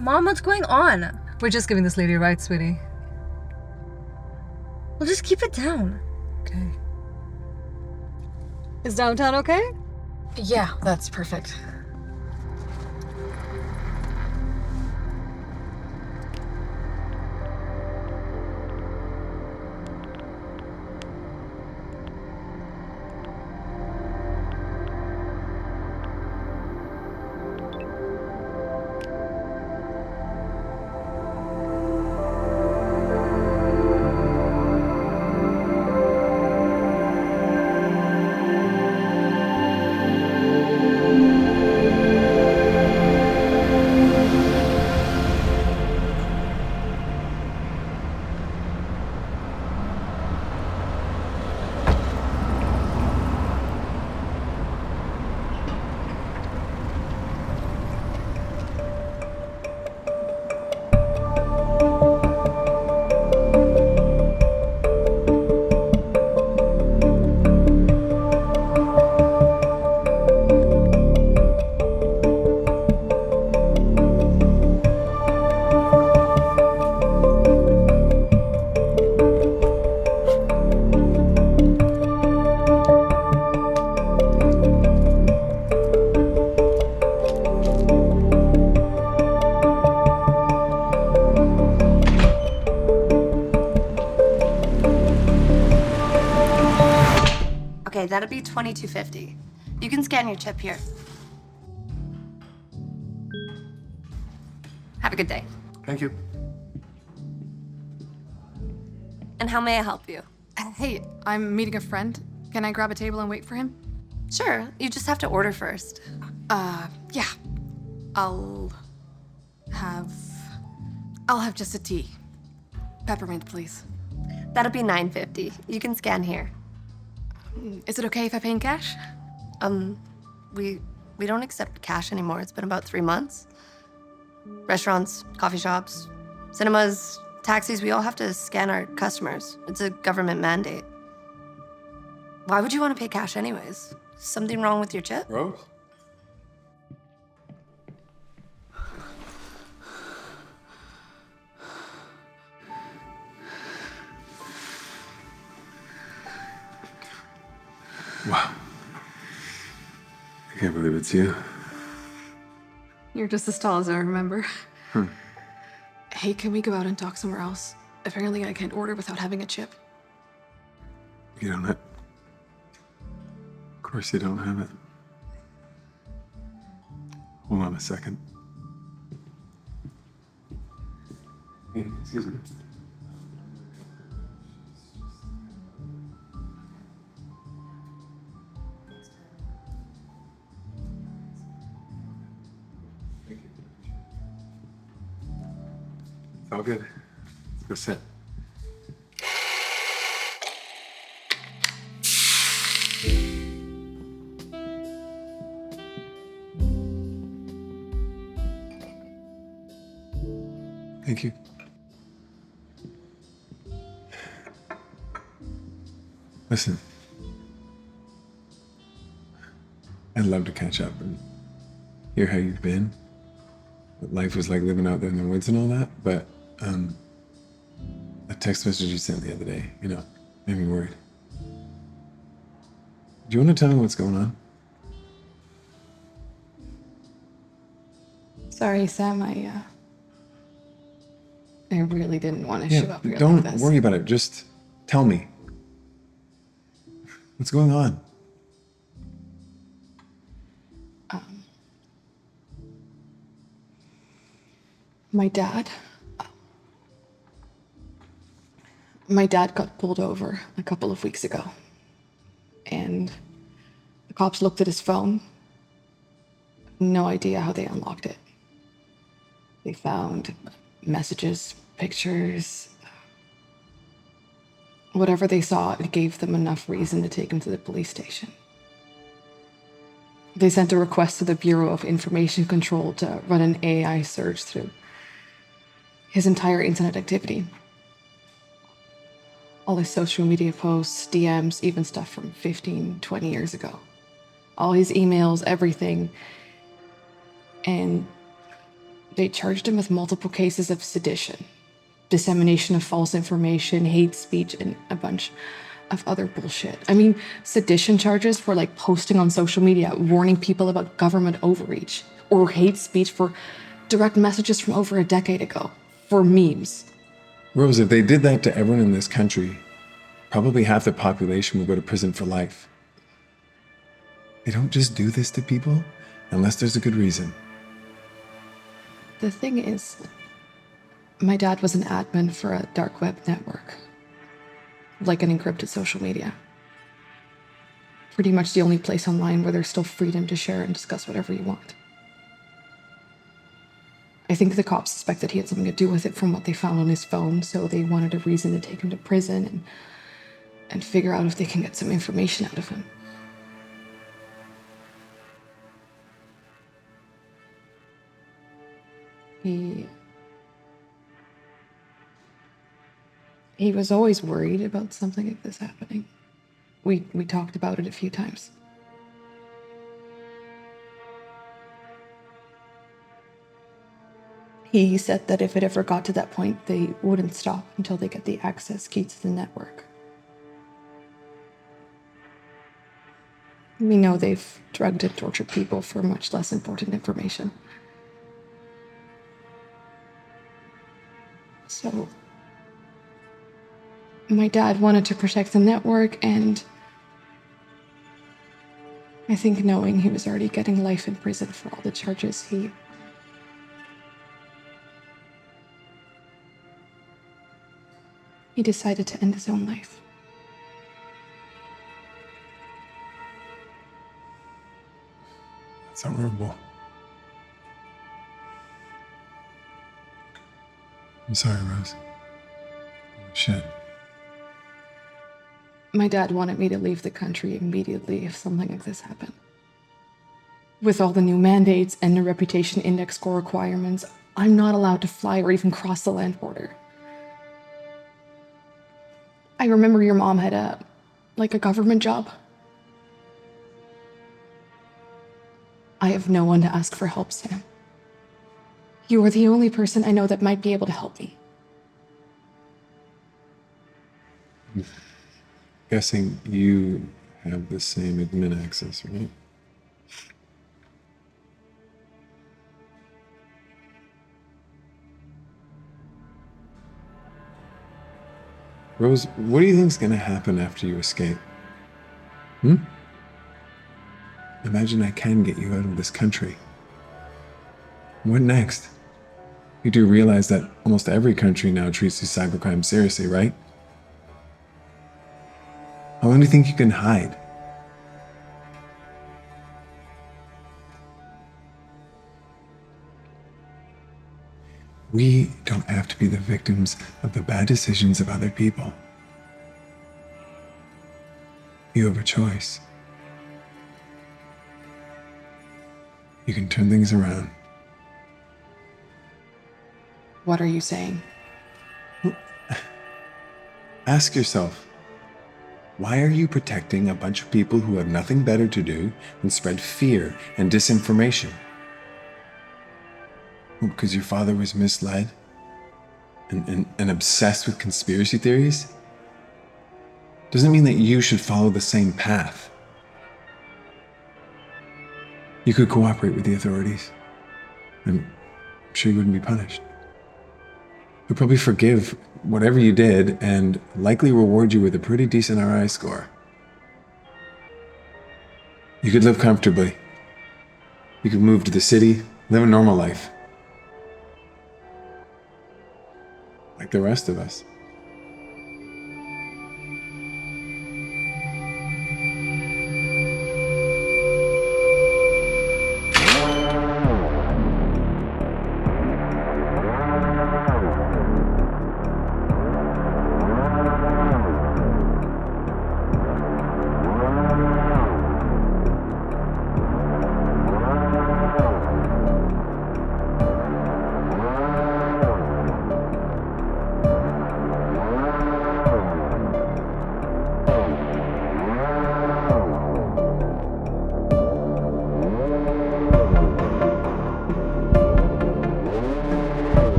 Mom, what's going on? We're just giving this lady a ride, sweetie. Well, just keep it down. Okay. Is downtown okay? Yeah, that's perfect. Okay, that'd be $22.50. You can scan your chip here. Have a good day. Thank you. And how may I help you? Hey, I'm meeting a friend. Can I grab a table and wait for him? Sure, you just have to order first. Yeah. I'll have just a tea. Peppermint, please. That'll be $9.50. You can scan here. Is it okay if I pay in cash? We don't accept cash anymore. It's been about 3 months. Restaurants, coffee shops, cinemas, taxis, we all have to scan our customers. It's a government mandate. Why would you want to pay cash anyways? Something wrong with your chip? Rose? Wow. I can't believe it's you. You're just as tall as I remember. Hey, can we go out and talk somewhere else? Apparently I can't order without having a chip. You don't have... Of course you don't have it. Hold on a second. Hey, excuse me. Thank you. It's all good. Let's go sit. Thank you. Listen, I'd love to catch up and hear how you've been, what life was like living out there in the woods and all that, but a text message you sent the other day, made me worried. Do you want to tell me what's going on? Sorry, Sam, I really didn't want to show up here Don't like this. worry about it. Just tell me. What's going on? My dad got pulled over a couple of weeks ago. And the cops looked at his phone. No idea how they unlocked it. They found messages, pictures. Whatever they saw, it gave them enough reason to take him to the police station. They sent a request to the Bureau of Information Control to run an AI search through his entire internet activity. All his social media posts, DMs, even stuff from 15, 20 years ago. All his emails, everything. And They charged him with multiple cases of sedition, dissemination of false information, hate speech, and a bunch of other bullshit. I mean, sedition charges for like posting on social media, warning people about government overreach, or hate speech for direct messages from over a decade ago, for memes. Rose, if they did that to everyone in this country, probably half the population would go to prison for life. They don't just do this to people unless there's a good reason. The thing is, my dad was an admin for a dark web network, like an encrypted social media. Pretty much the only place online where there's still freedom to share and discuss whatever you want. I think the cops suspected he had something to do with it from what they found on his phone, so they wanted a reason to take him to prison and figure out if they can get some information out of him. He was always worried about something like this happening. We talked about it a few times. He said that if it ever got to that point, they wouldn't stop until they get the access key to the network. We know they've drugged and tortured people for much less important information. So, my dad wanted to protect the network, and I think knowing he was already getting life in prison for all the charges, he decided to end his own life. That's horrible. I'm sorry, Rose. Shit. My dad wanted me to leave the country immediately if something like this happened. With all the new mandates and the reputation index score requirements, I'm not allowed to fly or even cross the land border. I remember your mom had a government job. I have no one to ask for help, Sam. You are the only person I know that might be able to help me. Guessing you have the same admin access, right? Rose, what do you think's gonna happen after you escape? Imagine I can get you out of this country. What next? You do realize that almost every country now treats these cybercrimes seriously, right? How long do you think you can hide? We don't have to be the victims of the bad decisions of other people. You have a choice. You can turn things around. What are you saying? Ask yourself, why are you protecting a bunch of people who have nothing better to do than spread fear and disinformation? Well, because your father was misled and obsessed with conspiracy theories? Doesn't mean that you should follow the same path. You could cooperate with the authorities. I'm sure you wouldn't be punished. They'll probably forgive whatever you did and likely reward you with a pretty decent RI score. You could live comfortably. You could move to the city, live a normal life. Like the rest of us.